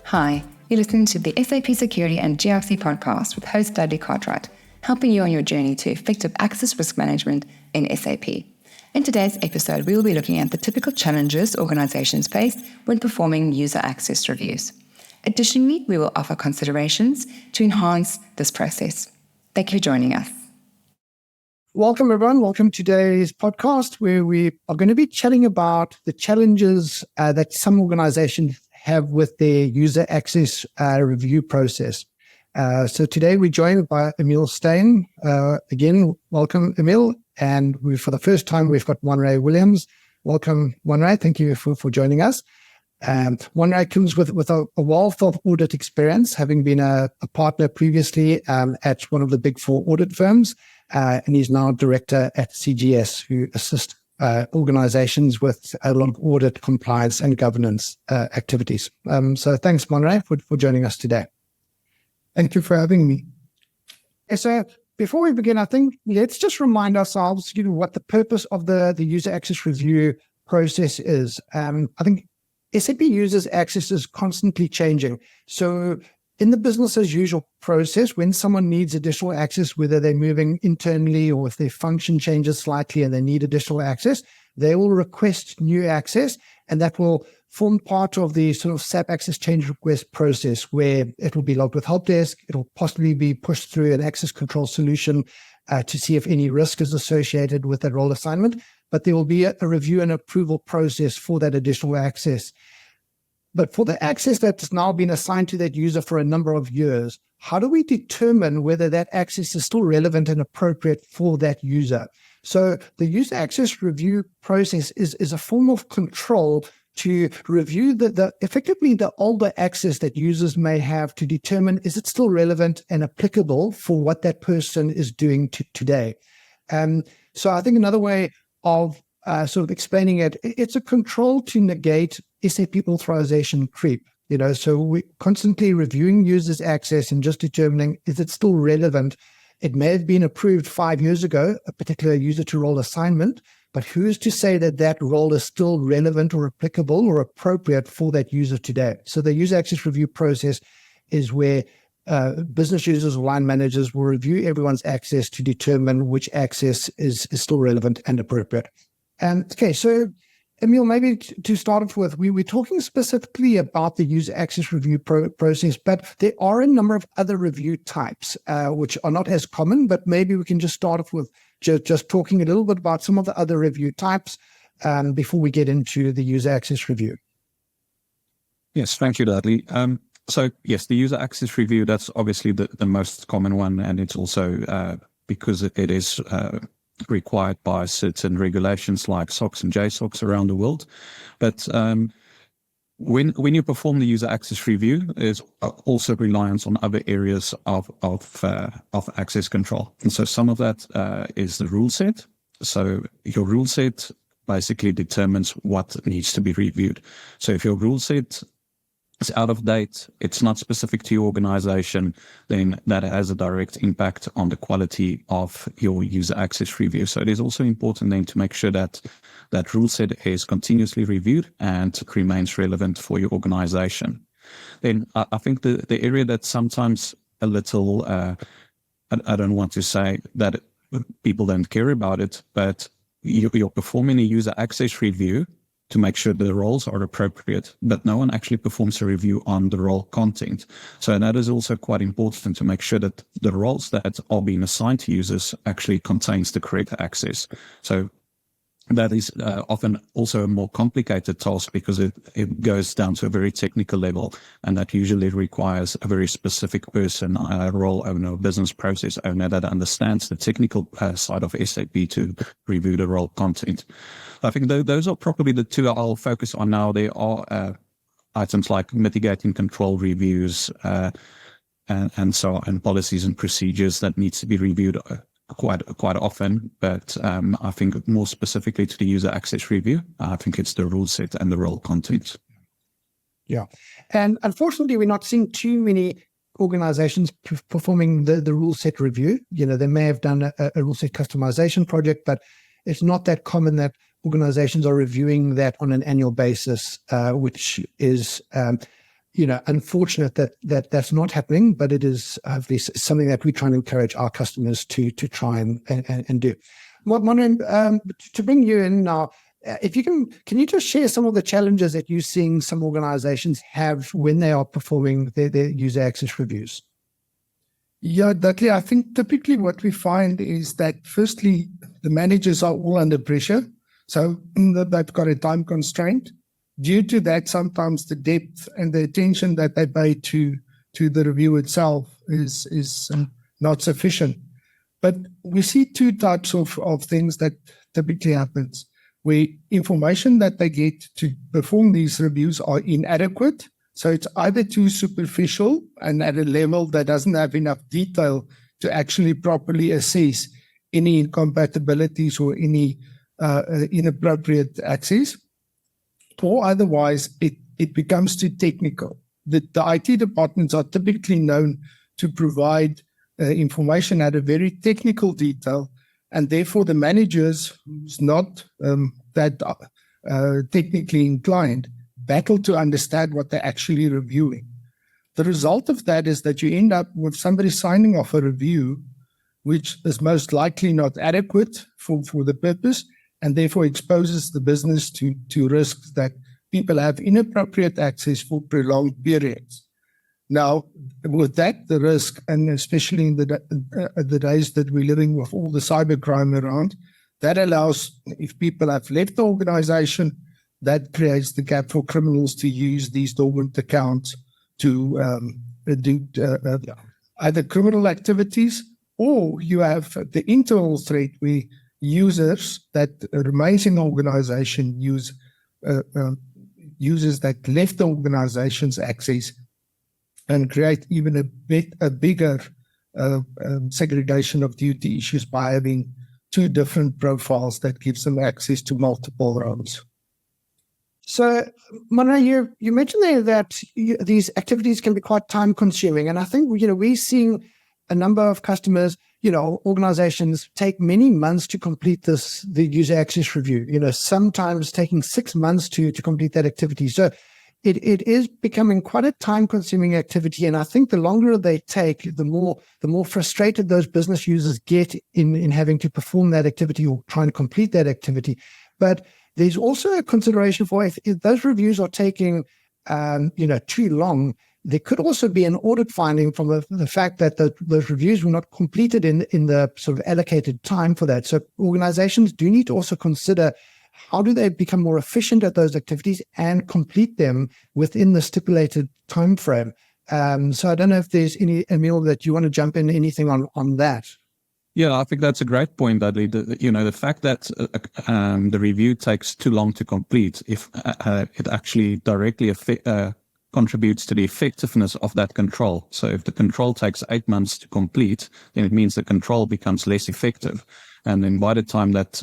Hi, you're listening to the SAP Security and GRC podcast with host Dudley Cartwright, helping you on your journey to effective access risk management in SAP. In today's episode, we will be looking at the typical challenges organizations face when performing user access reviews. Additionally, we will offer considerations to enhance this process. Thank you for joining us. Welcome, everyone. Welcome to today's podcast, where we are going to be chatting about the challenges that some organizations have with their user access review process. So today we're joined by Emile Steyn. Again, welcome, Emile. And for the first time, we've got Monray Williams. Welcome, Monray. Thank you for joining us. Monray comes with a wealth of audit experience, having been a partner previously at one of the big four audit firms. And he's now director at CGS, who assists organizations with a lot of audit, compliance, and governance activities. So thanks, Monray, for joining us today. Thank you for having me. So before we begin, I think let's just remind ourselves, what the purpose of the user access review process is. I think SAP users access is constantly changing. So in the business as usual process, when someone needs additional access, whether they're moving internally or if their function changes slightly and they need additional access, they will request new access, and that will form part of the sort of SAP access change request process, where it will be logged with help desk. It'll possibly be pushed through an access control solution to see if any risk is associated with that role assignment. But there will be a review and approval process for that additional access. But for the access that's now been assigned to that user for a number of years, how do we determine whether that access is still relevant and appropriate for that user? So the user access review process is a form of control to review effectively the older access that users may have to determine, is it still relevant and applicable for what that person is doing today? So I think another way of sort of explaining it, it's a control to negate SAP authorization creep. So we're constantly reviewing users' access and just determining, is it still relevant? It may have been approved 5 years ago, a particular user to role assignment, but who's to say that that role is still relevant or applicable or appropriate for that user today? So the user access review process is where business users or line managers will review everyone's access to determine which access is still relevant and appropriate. Okay, so Emile, maybe to start off with, we're talking specifically about the user access review process, but there are a number of other review types which are not as common, but maybe we can just start off with just talking a little bit about some of the other review types before we get into the user access review. Yes, thank you, Dudley. So yes, the user access review, that's obviously the most common one, and it's also because it is required by certain regulations like SOX and JSOX around the world. But when you perform the user access review, is also reliant on other areas of access control. And so some of that is the rule set. So your rule set basically determines what needs to be reviewed. So if your rule set is out of date, it's not specific to your organization, then that has a direct impact on the quality of your user access review. So it is also important then to make sure that that rule set is continuously reviewed and remains relevant for your organization. Then I think the area that's sometimes a little, I don't want to say that people don't care about it, but you're performing a user access review to make sure the roles are appropriate, but no one actually performs a review on the role content. So that is also quite important to make sure that the roles that are being assigned to users actually contains the correct access. So that is often also a more complicated task because it goes down to a very technical level, and that usually requires a very specific person, a role owner, business process owner that understands the technical side of SAP to review the role content. I think those are probably the two I'll focus on now. There are items like mitigating control reviews and so on, and policies and procedures that needs to be reviewed quite often, but I think more specifically to the user access review, I think it's the rule set and the role content. Yeah, and unfortunately, we're not seeing too many organizations performing the rule set review. They may have done a rule set customization project, but it's not that common that organizations are reviewing that on an annual basis, which is unfortunate that that's not happening, but it is obviously something that we're trying to encourage our customers to try and do. Monray, to bring you in now, if you can you just share some of the challenges that you're seeing some organizations have when they are performing their user access reviews? Yeah, Dudley, I think typically what we find is that firstly, the managers are all under pressure. So they've got a time constraint. Due to that, sometimes the depth and the attention that they pay to the review itself is not sufficient. But we see two types of things that typically happens, where information that they get to perform these reviews are inadequate. So it's either too superficial and at a level that doesn't have enough detail to actually properly assess any incompatibilities or any inappropriate access, or otherwise it becomes too technical. The IT departments are typically known to provide information at a very technical detail, and therefore the managers who's not that technically inclined battle to understand what they're actually reviewing. The result of that is that you end up with somebody signing off a review which is most likely not adequate for the purpose, and therefore exposes the business to risks that people have inappropriate access for prolonged periods. Now, with that, the risk, and especially in the days that we're living with all the cybercrime around, that allows, if people have left the organization, that creates the gap for criminals to use these dormant accounts to do either criminal activities, or you have the internal threat where users that remains in the organization users that left the organization's access and create even a bigger segregation of duty issues by having two different profiles that gives them access to multiple roles. So, Monray, you mentioned there that these activities can be quite time consuming. And I think, we're seeing a number of customers, organizations take many months to complete the user access review, sometimes taking 6 months to complete that activity. So it is becoming quite a time consuming activity. And I think the longer they take, the more frustrated those business users get in having to perform that activity or trying to complete that activity. But there's also a consideration for if those reviews are taking, too long, there could also be an audit finding from the fact that those reviews were not completed in the sort of allocated time for that. So organizations do need to also consider how do they become more efficient at those activities and complete them within the stipulated time frame. So I don't know if there's any, Emile, that you want to jump in anything on that. Yeah, I think that's a great point, Dudley. The fact that the review takes too long to complete, if it actually directly contributes to the effectiveness of that control. So if the control takes 8 months to complete, then it means the control becomes less effective. And then by the time that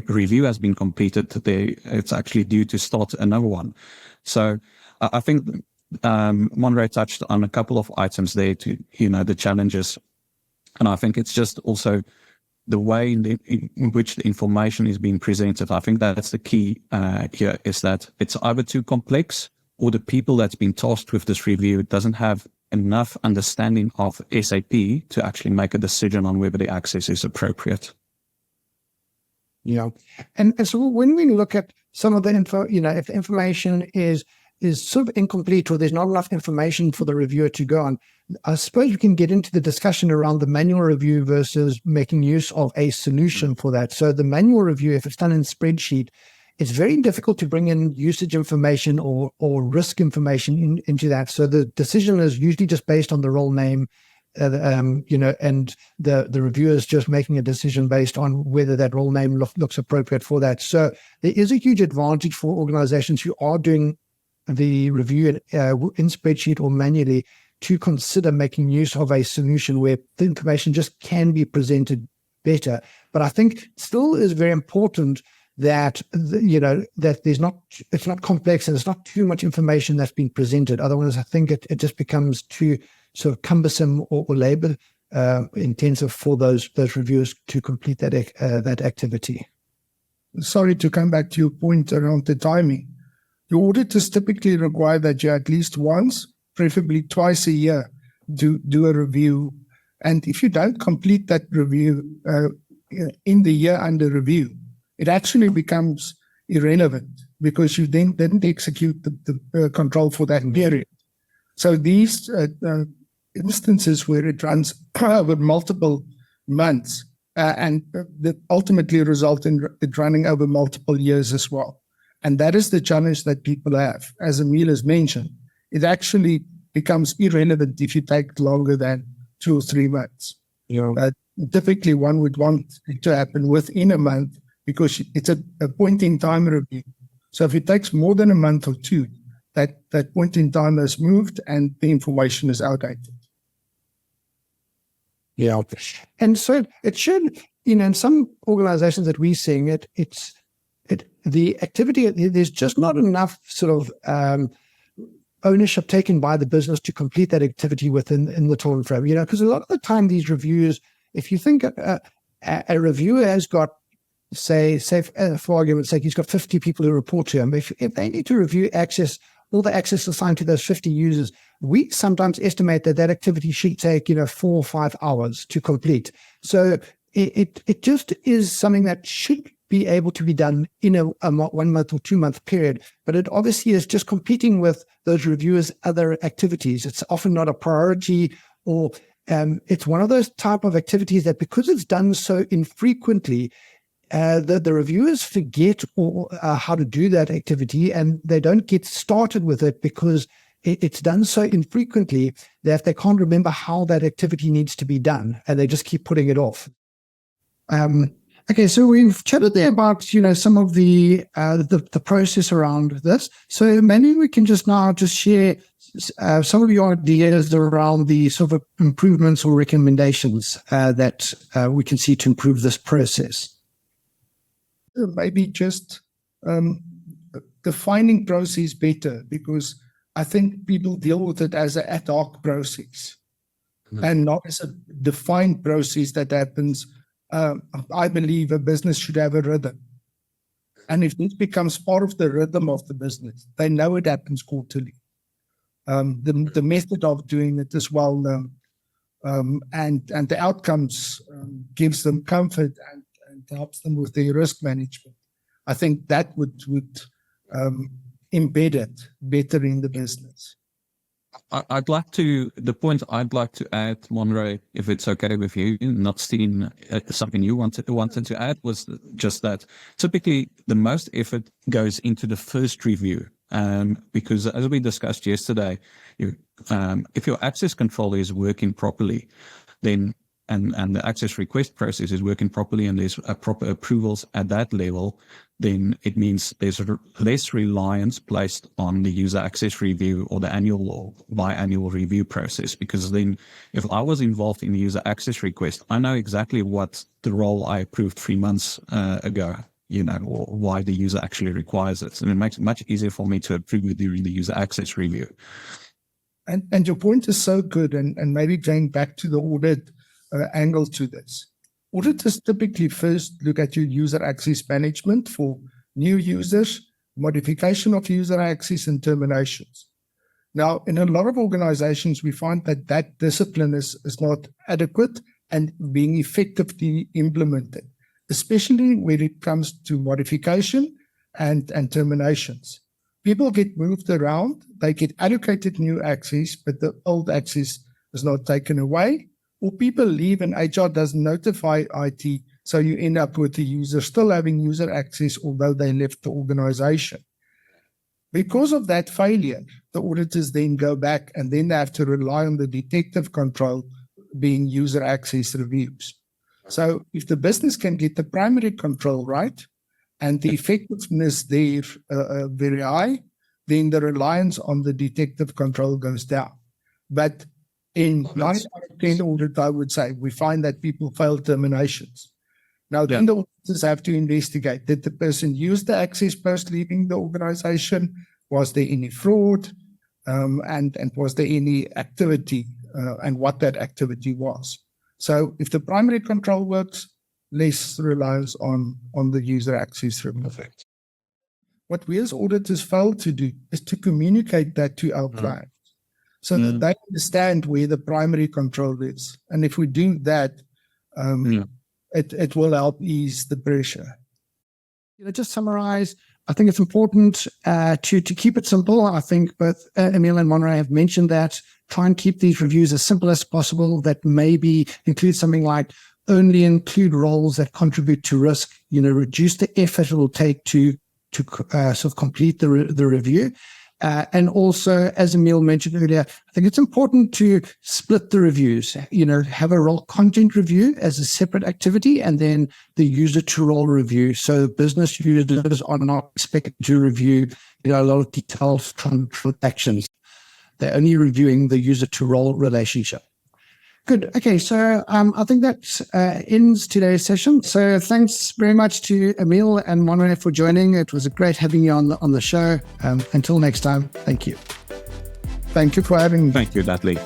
review has been completed, it's actually due to start another one. So I think Monray touched on a couple of items there to, the challenges. And I think it's just also the way in which the information is being presented. I think that's the key here, is that it's either too complex, or the people that's been tasked with this review doesn't have enough understanding of SAP to actually make a decision on whether the access is appropriate. Yeah. And so when we look at some of the info, if the information is sort of incomplete or there's not enough information for the reviewer to go on, I suppose we can get into the discussion around the manual review versus making use of a solution for that. So the manual review, if it's done in spreadsheet, it's very difficult to bring in usage information or risk information into that. So the decision is usually just based on the role name, and the reviewer is just making a decision based on whether that role name looks appropriate for that. So there is a huge advantage for organizations who are doing the review in spreadsheet or manually to consider making use of a solution where the information just can be presented better. But I think still is very important that that it's not complex and it's not too much information that's being presented. Otherwise, I think it just becomes too sort of cumbersome or labor intensive for those reviewers to complete that activity. sorry to come back to your point around the timing. Your auditors typically require that you at least once, preferably twice a year, do a review. And if you don't complete that review in the year under review, it actually becomes irrelevant because you then didn't execute the control for that period. So these instances where it runs over multiple months and that ultimately result in it running over multiple years as well. And that is the challenge that people have. As Emile has mentioned, it actually becomes irrelevant if you take longer than 2 or 3 months. Typically, one would want it to happen within a month because it's a point in time review. So if it takes more than a month or 2, that point in time has moved and the information is outdated. Yeah. And so it should, in some organizations that we're seeing the activity, there's just not enough sort of ownership taken by the business to complete that activity in the time frame. Because a lot of the time these reviews, if you think a reviewer has got, say for argument's sake, he's got 50 people who report to him. If they need to review all the access assigned to those 50 users, we sometimes estimate that activity should take 4 or 5 hours to complete. So it just is something that should be able to be done in a 1 month or 2 month period, but it obviously is just competing with those reviewers' other activities. It's often not a priority, or it's one of those type of activities that, because it's done so infrequently, the reviewers forget how to do that activity, and they don't get started with it because it's done so infrequently that they can't remember how that activity needs to be done, and they just keep putting it off. Okay, so we've chatted there about some of the process around this. So maybe we can just share some of your ideas around the sort of improvements or recommendations that we can see to improve this process. Maybe just defining process better, because I think people deal with it as an ad hoc process and not as a defined process that happens. I believe a business should have a rhythm. And if this becomes part of the rhythm of the business, they know it happens quarterly. The method of doing it is well known. And the outcomes gives them comfort and helps them with their risk management. I think that would embed it better in the business. The point I'd like to add, Monray, if it's okay with you, not Steyn, something you wanted to add, was just that typically the most effort goes into the first review. Because as we discussed yesterday, if your access control is working properly, then and the access request process is working properly and there's proper approvals at that level, then it means there's less reliance placed on the user access review or the annual or biannual review process. Because then if I was involved in the user access request, I know exactly what the role I approved 3 months ago, or why the user actually requires it. And it makes it much easier for me to approve it during the user access review. And your point is so good. And maybe going back to the audit angle to this. Auditors typically first look at your user access management for new users, modification of user access, and terminations. Now, in a lot of organizations, we find that discipline is not adequate and being effectively implemented, especially when it comes to modification and terminations. People get moved around, they get allocated new access, but the old access is not taken away. Or people leave and HR doesn't notify IT, so you end up with the user still having user access, although they left the organization. Because of that failure, the auditors then go back and then they have to rely on the detective control being user access reviews. So if the business can get the primary control right and the effectiveness there very high, then the reliance on the detective control goes down. But in 9 out of 10 audit, I would say, we find that people fail terminations. Now, then the auditors have to investigate. Did the person use the access post leaving the organization? Was there any fraud? And was there any activity and what that activity was? So if the primary control works, less reliance on the user access removal. What we as auditors fail to do is to communicate that to our clients so that they understand where the primary control is. And if we do that, it will help ease the pressure. Just summarize, I think it's important to keep it simple. I think both Emile and Monray have mentioned that. Try and keep these reviews as simple as possible. That maybe include something like only include roles that contribute to risk, reduce the effort it will take to sort of complete the review. And also, as Emile mentioned earlier, I think it's important to split the reviews, have a role content review as a separate activity and then the user to role review. So business users are not expected to review, a lot of detailed transactions. They're only reviewing the user to role relationship. Good. Okay. So I think that ends today's session. So thanks very much to Emile and Monray for joining. It was great having you on the show. Until next time, thank you. Thank you for having me. Thank you, Dudley.